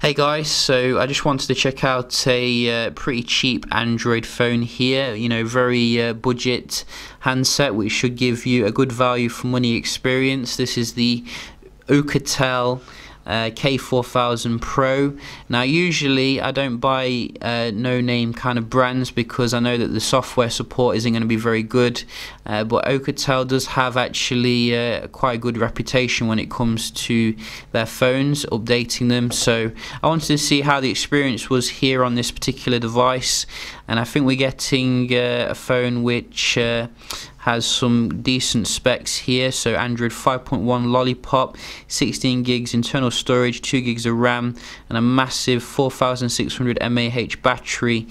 Hey guys, so I just wanted to check out a pretty cheap Android phone here, very budget handset which should give you a good value for money experience. This is the Oukitel K4000 Pro. Now usually I don't buy no-name kind of brands because I know that the software support isn't going to be very good, but Oukitel does have actually quite a good reputation when it comes to their phones, updating them. So I wanted to see how the experience was here on this particular device, and I think we're getting a phone which has some decent specs here. So Android 5.1 Lollipop, 16 gigs internal storage, 2 gigs of RAM, and a massive 4600 mAh battery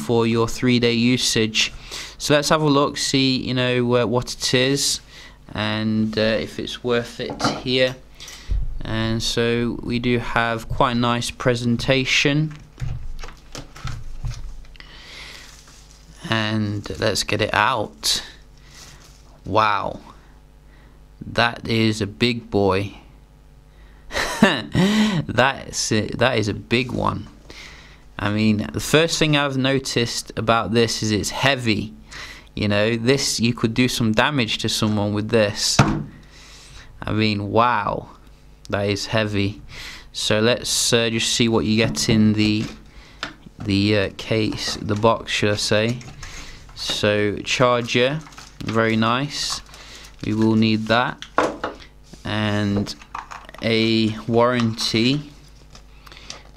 for your 3-day usage. So let's have a look, see what it is, and if it's worth it here. And so we do have quite a nice presentation, and let's get it out. Wow, that is a big boy. That is a big one. I mean, the first thing I've noticed about this is it's heavy. This, you could do some damage to someone with this. I mean, wow, that is heavy. So let's just see what you get in the case, the box, should I say. So charger, very nice, we will need that, and a warranty.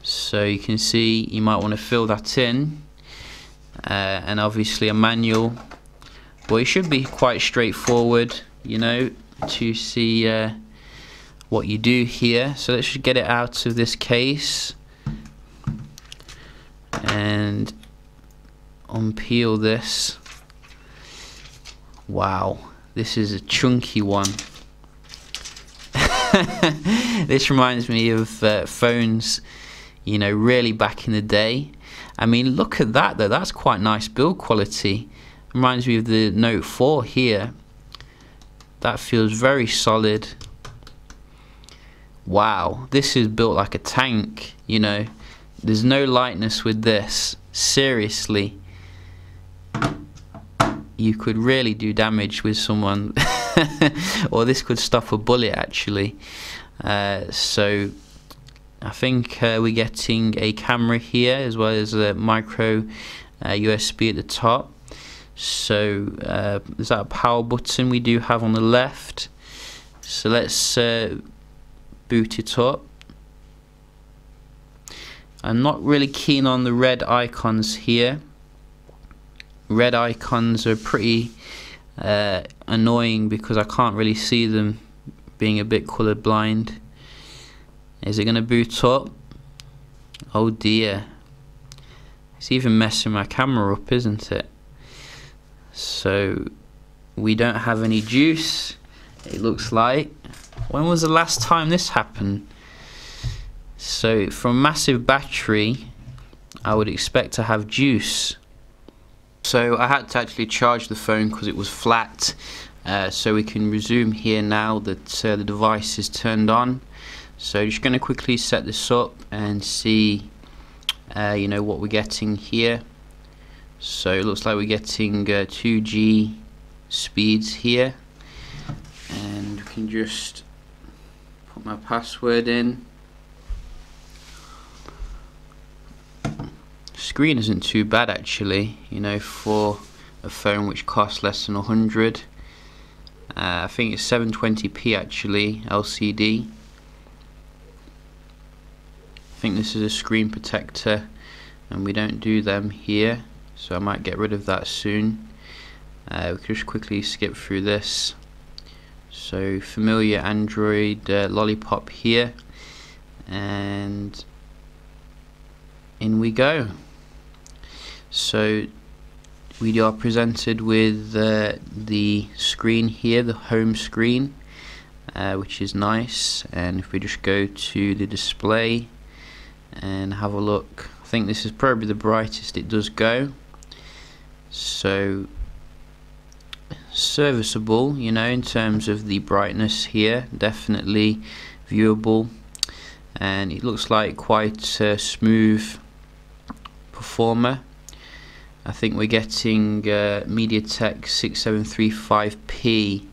So you can see you might want to fill that in, and obviously a manual. Well, it should be quite straightforward, to see what you do here. So let's just get it out of this case and unpeel this. Wow, this is a chunky one. This reminds me of phones, really back in the day. I mean, look at that though, that's quite nice build quality. Reminds me of the Note 4 here. That feels very solid. Wow, this is built like a tank, There's no lightness with this, seriously. You could really do damage with someone, or this could stop a bullet actually. So I think we're getting a camera here as well as a micro USB at the top. So there's that power button we do have on the left. So let's boot it up. I'm not really keen on the red icons here. Red icons are pretty annoying because I can't really see them, being a bit color blind. Is it going to boot up? Oh dear, it's even messing my camera up, isn't it? So we don't have any juice, it looks like. When was the last time this happened? So from massive battery I would expect to have juice. So I had to actually charge the phone because it was flat, so we can resume here now that the device is turned on. So just going to quickly set this up and see what we're getting here. So it looks like we're getting 2G speeds here, and we can just put my password in. Screen isn't too bad actually, for a phone which costs less than 100. I think it's 720p actually, LCD. I think this is a screen protector and we don't do them here, so I might get rid of that soon. We can just quickly skip through this. So familiar Android Lollipop here, and in we go. So we are presented with the screen here, the home screen, which is nice. And if we just go to the display and have a look, I think this is probably the brightest it does go. So serviceable, in terms of the brightness here, definitely viewable. and it looks like quite a smooth performer. I think we're getting MediaTek 6735P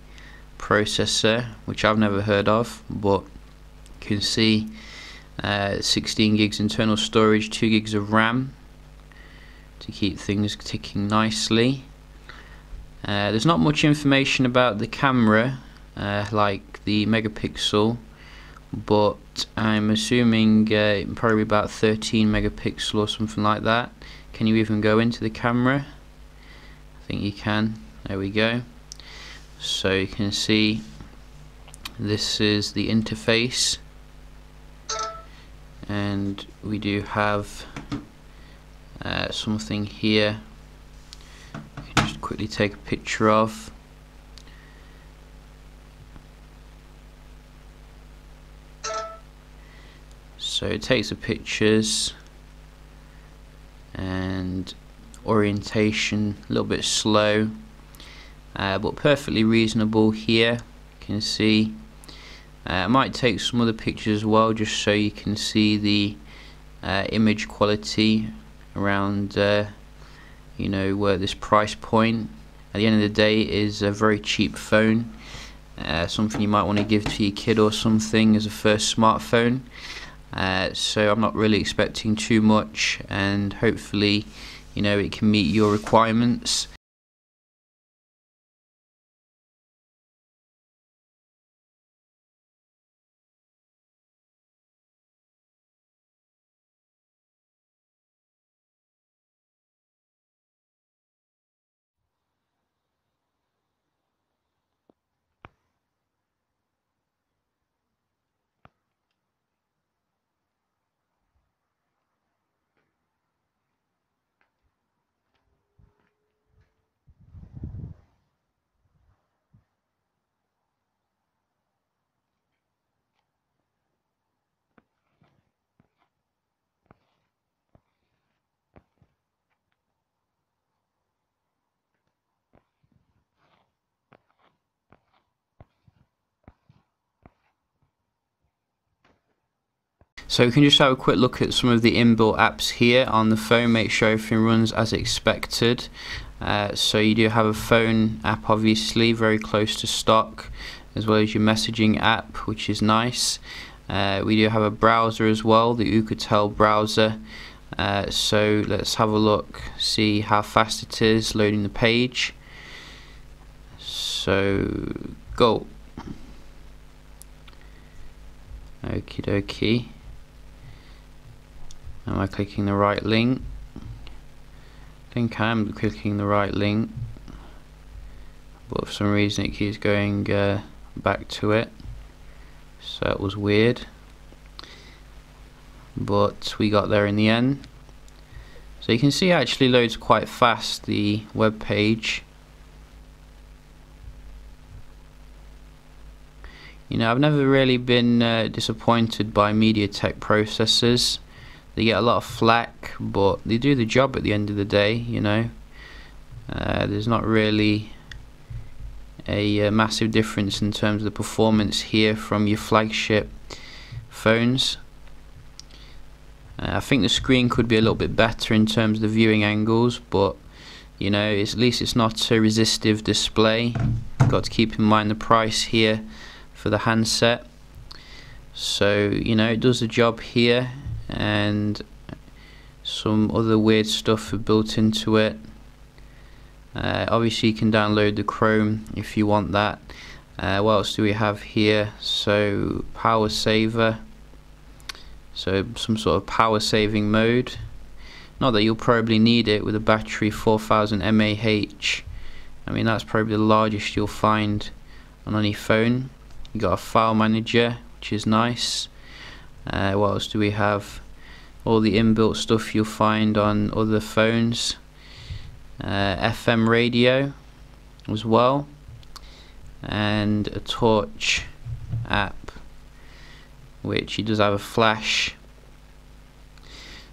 processor, which I've never heard of, but you can see 16 gigs internal storage, 2 gigs of RAM to keep things ticking nicely. There's not much information about the camera, like the megapixel, but I'm assuming probably about 13 megapixel or something like that. Can you even go into the camera? I think you can. There we go. So you can see this is the interface, and we do have something here you can just quickly take a picture of. So it takes the pictures, and orientation a little bit slow, but perfectly reasonable here. You can see it might take some other pictures as well, just so you can see the image quality around you know, where this price point at the end of the day is a very cheap phone, something you might want to give to your kid or something as a first smartphone. So I'm not really expecting too much, and hopefully, you know, it can meet your requirements. So we can just have a quick look at some of the inbuilt apps here on the phone, make sure everything runs as expected. So you do have a phone app, obviously very close to stock, as well as your messaging app, which is nice. We do have a browser as well, the Oukitel browser. So let's have a look, see how fast it is loading the page. So go. Okie dokie. Am I clicking the right link? I think I am clicking the right link, but for some reason it keeps going back to it, so that was weird, but we got there in the end. So you can see it actually loads quite fast, the web page. You know, I've never really been disappointed by MediaTek processors. They get a lot of flack, but they do the job at the end of the day, you know. There's not really a massive difference in terms of the performance here from your flagship phones. I think the screen could be a little bit better in terms of the viewing angles, but you know, at least it's not a resistive display. Got to keep in mind the price here for the handset. So you know, it does the job here, and some other weird stuff are built into it. Obviously you can download the Chrome if you want that. What else do we have here? So power saver, so some sort of power saving mode. Not that you'll probably need it with a battery 4000 mAh. I mean, that's probably the largest you'll find on any phone. You got a file manager, which is nice. What else do we have? All the inbuilt stuff you'll find on other phones. FM radio as well, and a torch app, which he does have a flash.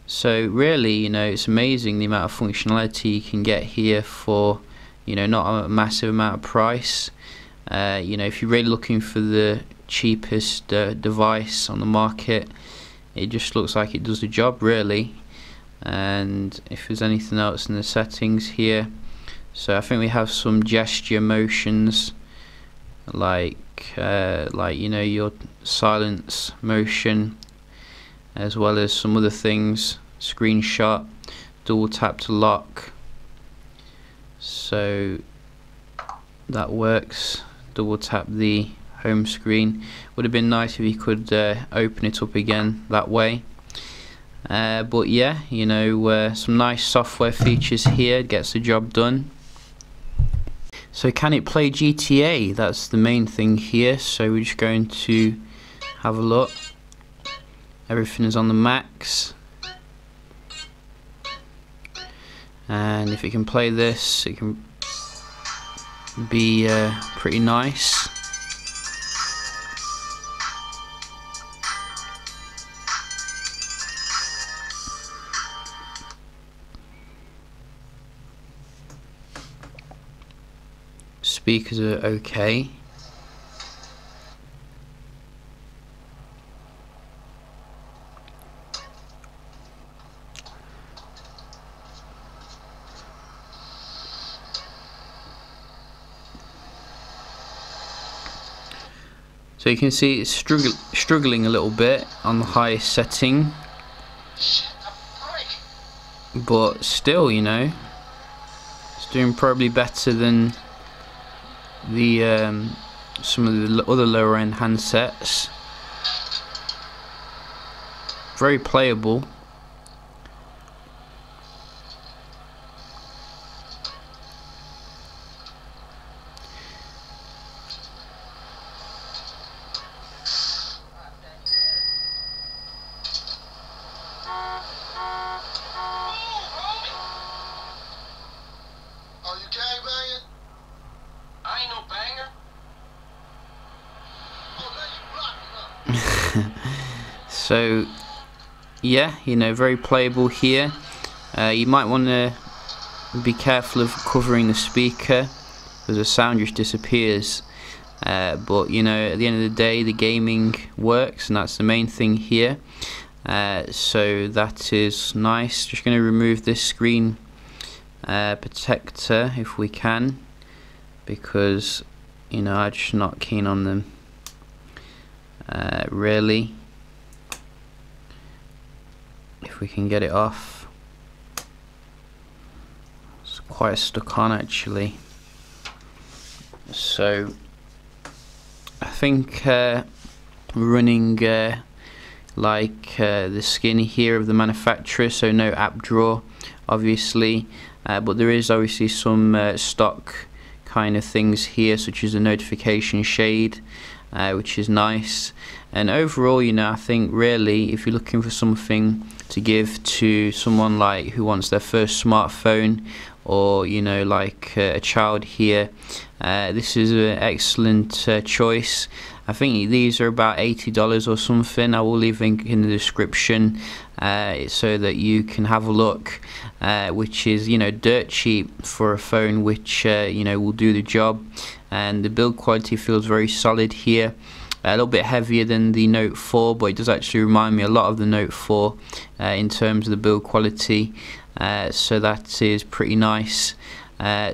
So really, you know, it's amazing the amount of functionality you can get here for, you know, not a massive amount of price. You know, if you're really looking for the cheapest device on the market, it just looks like it does the job really. And if there's anything else in the settings here, so I think we have some gesture motions, like you know, your silence motion, as well as some other things. Screenshot, double tap to lock, so that works. Double tap the home screen. Would have been nice if you could open it up again that way. But yeah, you know, some nice software features here, gets the job done. So can it play GTA? That's the main thing here. So we're just going to have a look. Everything is on the max, and if it can play this, it can be pretty nice. Speakers are okay. So you can see it's struggling a little bit on the highest setting, but still, you know, it's doing probably better than the some of the other lower end handsets. Very playable. So yeah, you know, very playable here. You might want to be careful of covering the speaker, because the sound just disappears. But you know, at the end of the day, the gaming works, and that's the main thing here. So that is nice. Just going to remove this screen protector if we can, because you know, I'm just not keen on them really. If we can get it off. It's quite stuck on actually. So I think we're running like the skin here of the manufacturer, so no app drawer obviously, but there is obviously some stock kind of things here, such as a notification shade, which is nice. And overall, you know, I think really if you're looking for something to give to someone like who wants their first smartphone, or you know, like a child here, this is an excellent choice. I think these are about $80 or something. I will leave a link in the description so that you can have a look, which is, you know, dirt cheap for a phone which you know, will do the job. And the build quality feels very solid here. A little bit heavier than the Note 4, but it does actually remind me a lot of the Note 4 in terms of the build quality, so that is pretty nice.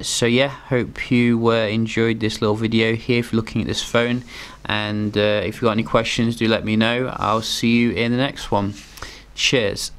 So yeah, hope you enjoyed this little video here if you're looking at this phone, and if you've got any questions, do let me know. I'll see you in the next one. Cheers.